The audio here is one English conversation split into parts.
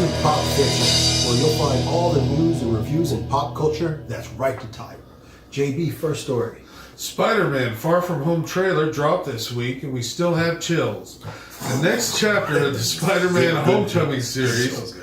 to Pop Fiction, where you'll find all the news and reviews in pop culture that's right to type. JB, first story. Spider-Man Far From Home trailer dropped this week, and we still have chills. The next chapter of the Spider-Man Homecoming series,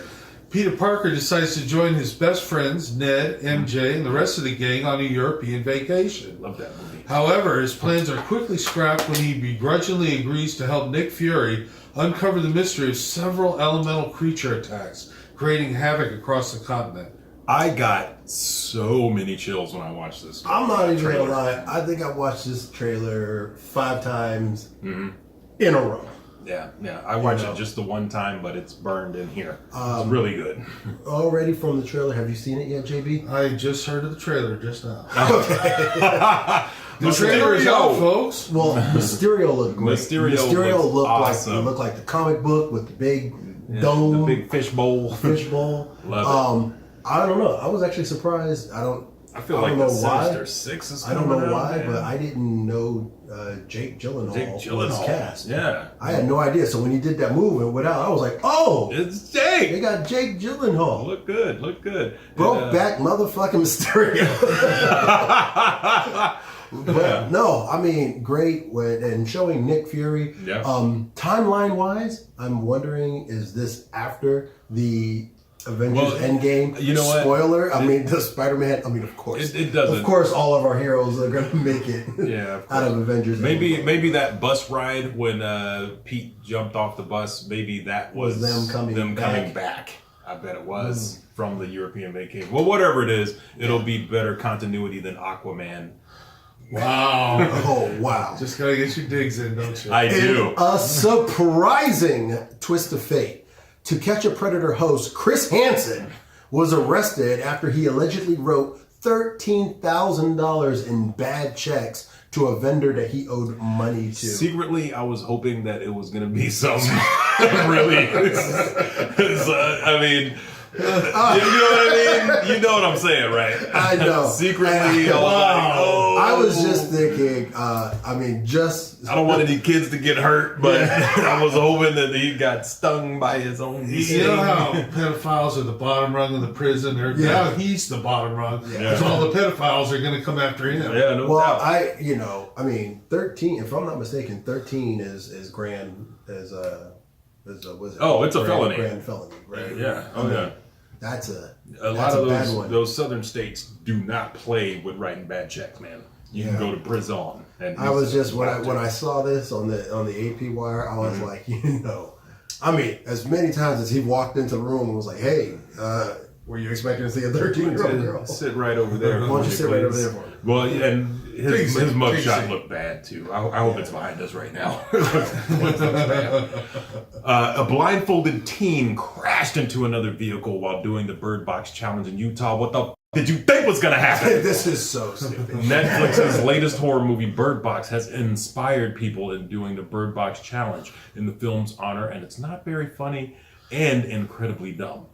Peter Parker decides to join his best friends, Ned, MJ, and the rest of the gang on a European vacation. Love that movie. However, his plans are quickly scrapped when he begrudgingly agrees to help Nick Fury uncover the mystery of several elemental creature attacks, creating havoc across the continent. I got so many chills when I watched this. I'm not even gonna lie. I think I watched this trailer 5 times in a row. Yeah. I watched it just the one time, but it's burned in here. It's really good. Already from the trailer, have you seen it yet, JB? I just heard of the trailer just now. The trailer is out, folks. Well, Mysterio looked great. Mysterio looked awesome. like, it looked like the comic book with the big dome, the big fish bowl. Love it. I don't know. I was actually surprised. I feel like the Sinister Six is coming out. I don't know why, but I didn't know Jake Gyllenhaal was cast. Yeah. I had no idea. So when he did that move and went out, I was like, oh, it's Jake. They got Jake Gyllenhaal. Look good. Broke back motherfucking Mysterio. But no, I mean, great. And showing Nick Fury. Yeah. Timeline-wise, I'm wondering, is this after the Avengers Endgame? You know what? Spoiler. I mean, the Spider-Man. I mean, of course. It doesn't. Of course, all of our heroes are going to make it out of Avengers. Maybe that bus ride when Pete jumped off the bus, maybe that was them coming back. I bet it was from the European vacation. Well, whatever it is, it'll be better continuity than Aquaman. Wow. Oh, wow. Just gotta get your digs in, don't you? I do. A surprising twist of fate. To Catch a Predator host Chris Hansen was arrested after he allegedly wrote $13,000 in bad checks to a vendor that he owed money to. Secretly, I was hoping that it was going to be some really. I mean. You know what I mean? You know what I'm saying, right? I know. Secretly, I was just thinking, I don't want any kids to get hurt, but I was hoping that he got stung by his own. You know how pedophiles are the bottom rung of the prison? Now he's the bottom rung, because all the pedophiles are going to come after him. Yeah, no doubt. 13, if I'm not mistaken, 13 is grand, it's a felony. Grand felony, right? Yeah. Oh, yeah. That's a lot of those southern states do not play with writing bad checks, man. You can go to prison. And I was just when I saw this on the AP wire, I was like, as many times as he walked into the room and was like, "Hey, were you expecting to see a 13-year-old girl? Sit right over there. Why don't you sit right over there for me?" Well, and his mugshot looked bad too. I hope it's behind us right now. A blindfolded teen crashed into another vehicle while doing the Birdbox challenge in Utah. What the did you think was going to happen? This is so stupid. Netflix's latest horror movie, Birdbox, has inspired people in doing the Birdbox challenge in the film's honor, and it's not very funny and incredibly dumb.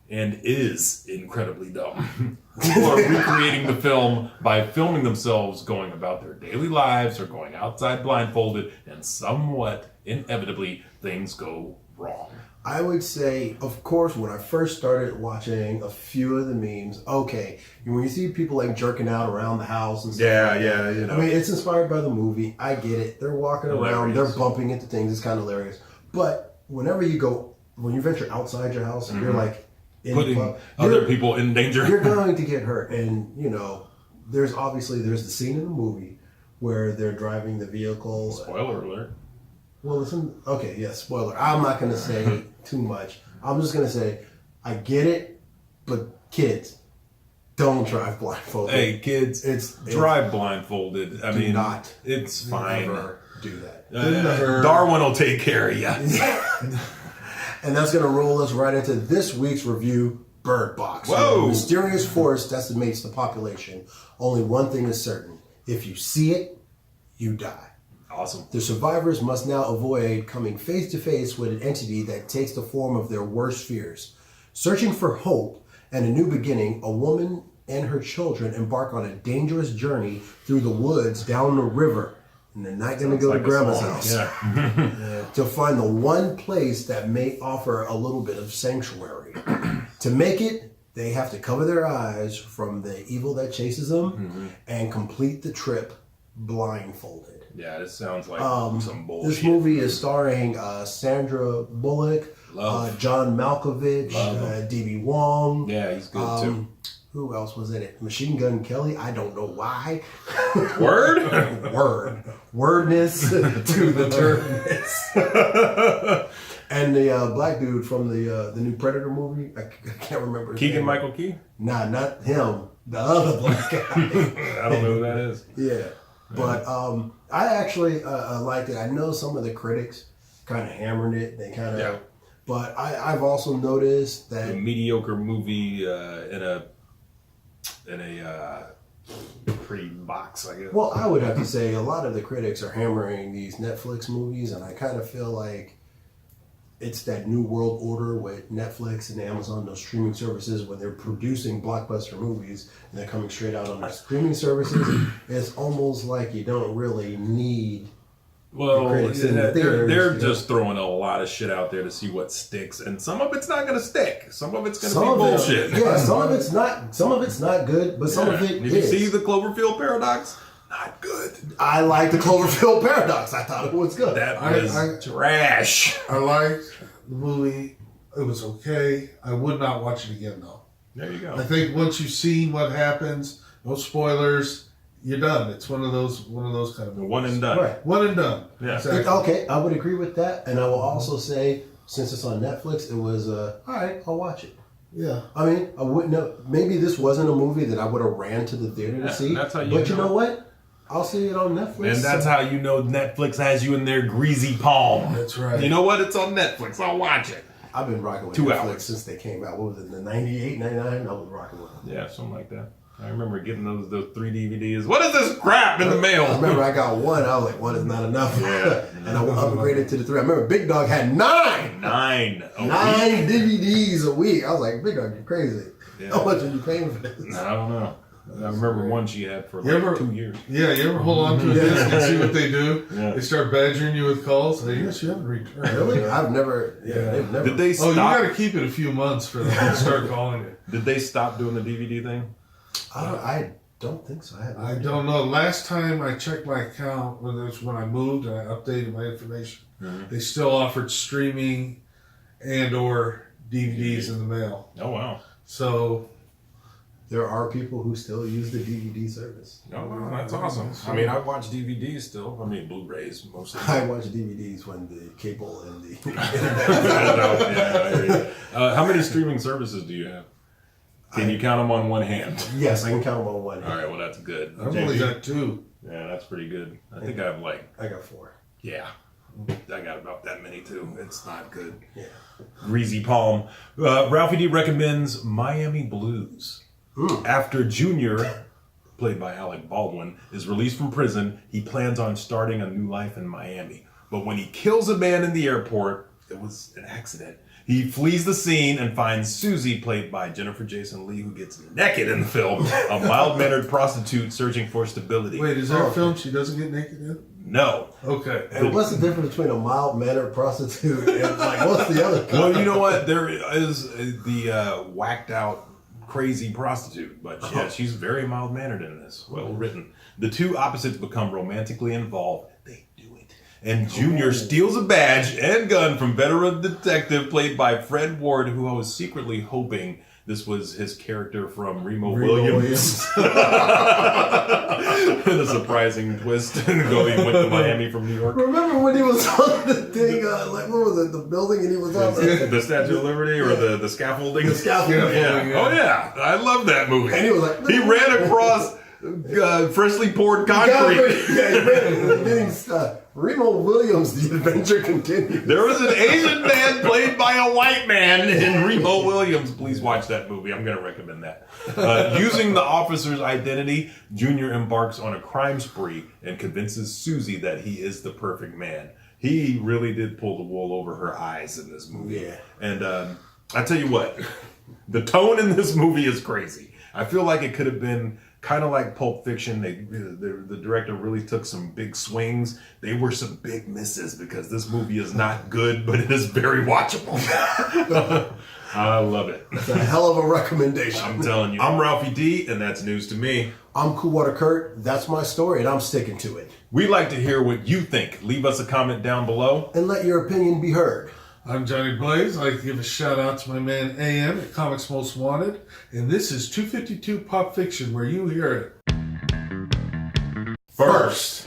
And is incredibly dumb. People are recreating the film by filming themselves going about their daily lives or going outside blindfolded, and somewhat inevitably things go wrong. I would say, of course, when I first started watching a few of the memes, when you see people like jerking out around the house and stuff, it's inspired by the movie. I get it. They're walking around, they're bumping into things. It's kind of hilarious. But when you venture outside your house, and you're like, putting other people in danger. You're going to get hurt. And, there's the scene in the movie where they're driving the vehicle. Spoiler alert. Well, listen, spoiler. I'm not going to say too much. I'm just going to say, I get it, but kids, don't drive blindfolded. Hey, kids, drive blindfolded. It's fine. Never do that. Darwin will take care of you. And that's going to roll us right into this week's review, Birdbox. Whoa! A mysterious force decimates the population. Only one thing is certain. If you see it, you die. Awesome. The survivors must now avoid coming face to face with an entity that takes the form of their worst fears. Searching for hope and a new beginning, a woman and her children embark on a dangerous journey through the woods, down the river, and they're not going to go to grandma's house. Yeah. To find the one place that may offer a little bit of sanctuary. To make it, they have to cover their eyes from the evil that chases them and complete the trip blindfolded. Yeah, this sounds like some bullshit. This movie is starring Sandra Bullock, John Malkovich, D.B. Wong. Yeah, he's good too. Who else was in it? Machine Gun Kelly. I don't know why. Word? Wordness to the turdness. And the black dude from the new Predator movie. I can't remember his name. Michael Key? Nah, not him. The other black guy. I don't know who that is. Yeah. But I actually liked it. I know some of the critics kind of hammered it. They kind of... But I've also noticed that... A mediocre movie in a pretty box, I guess. Well, I would have to say a lot of the critics are hammering these Netflix movies, and I kind of feel like it's that new world order with Netflix and Amazon, those streaming services, when they're producing blockbuster movies and they're coming straight out on their streaming services. It's almost like you don't really need... Well, they're just throwing a lot of shit out there to see what sticks, and some of it's not going to stick. Some of it's going to be bullshit. Some of it's not. Some of it's not good, but some of it is. Did you see the Cloverfield Paradox? Not good. I like the Cloverfield Paradox. I thought it was good. That was trash. I liked the movie. It was okay. I would not watch it again, though. There you go. I think once you've seen what happens, no spoilers. You're done. It's one of those kind of movies. One and done. Right. One and done. Yeah. Exactly. Okay, I would agree with that, and I will also say, since it's on Netflix, it was all right. I'll watch it. Yeah. I mean, I wouldn't know. Maybe this wasn't a movie that I would have ran to the theater to see. That's how you but you know what? I'll see it on Netflix. And that's how you know Netflix has you in their greasy palm. That's right. You know what? It's on Netflix. I'll watch it. I've been rocking with 2 Netflix hours since they came out. What was it, in the 98, 99? I was rocking with them. Yeah, something like that. I remember getting those 3 DVDs. What is this crap in the mail? I remember I got one. I was like, one is not enough. Yeah. And I upgraded to the 3. I remember Big Dog had 9. 9 DVDs a week. I was like, Big Dog, you're crazy. Yeah. How much are you paying for this? I don't know. I remember one she had for like 2 years. Yeah, you ever hold on to a disc and see what they do? Yeah. They start badgering you with calls. Like, yes, you haven't returned. Really? I've never. Yeah, they've never. Did they stop? Oh, you got to keep it a few months for them to start calling it. Did they stop doing the DVD thing? I don't think so. I don't know. Last time I checked my account, when I moved and I updated my information, they still offered streaming and or DVDs in the mail. Oh, wow. So there are people who still use the DVD service. Oh, wow. That's awesome. I mean, I watch DVDs still. I mean, Blu-rays mostly. I watch DVDs when the cable and the internet. How many streaming services do you have? Can you count them on one hand? Yes, I can count them on one hand. All right, well, that's good. I've only got 2. Yeah, that's pretty good. I think I have I got 4. Yeah. I got about that many too. It's not good. Yeah. Greasy palm. Ralphie D recommends Miami Blues. After Junior, played by Alec Baldwin, is released from prison, he plans on starting a new life in Miami. But when he kills a man in the airport, it was an accident. He flees the scene and finds Susie, played by Jennifer Jason Leigh, who gets naked in the film, a mild-mannered prostitute searching for stability. Wait, is there a film she doesn't get naked in? No. Okay. And what's the difference between a mild-mannered prostitute and, like, what's the other? Well, you know what? There is the whacked-out, crazy prostitute. But yeah, she's very mild-mannered in this. Well written. The two opposites become romantically involved. They do it. And Junior steals a badge and gun from veteran detective played by Fred Ward, who I was secretly hoping this was his character from Remo Williams. A surprising twist. Going went to Miami from New York. Remember when he was on the thing, like what was it, the building, and he was on the Statue of Liberty or the scaffolding? The scaffolding. Yeah. Oh yeah, I love that movie. And he was like, he ran across freshly poured concrete. Remo Williams, The Adventure Continues. There was an Asian man played by a white man in Remo Williams. Please watch that movie. I'm going to recommend that. Using the officer's identity, Junior embarks on a crime spree and convinces Susie that he is the perfect man. He really did pull the wool over her eyes in this movie. Yeah. And I tell you what, the tone in this movie is crazy. I feel like it could have been Kind of like Pulp Fiction, the director really took some big swings. They were some big misses because this movie is not good, but it is very watchable. I love it. That's a hell of a recommendation. I'm telling you. I'm Ralphie D, and that's news to me. I'm Coolwater Kurt. That's my story, and I'm sticking to it. We'd like to hear what you think. Leave us a comment down below. And let your opinion be heard. I'm Johnny Blaze. I'd like to give a shout out to my man AM at Comics Most Wanted. And this is 252 Pop Fiction, where you hear it first.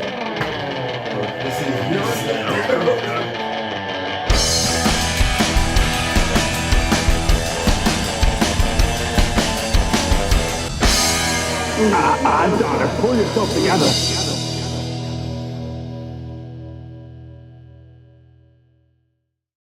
Donna, pull yourself together.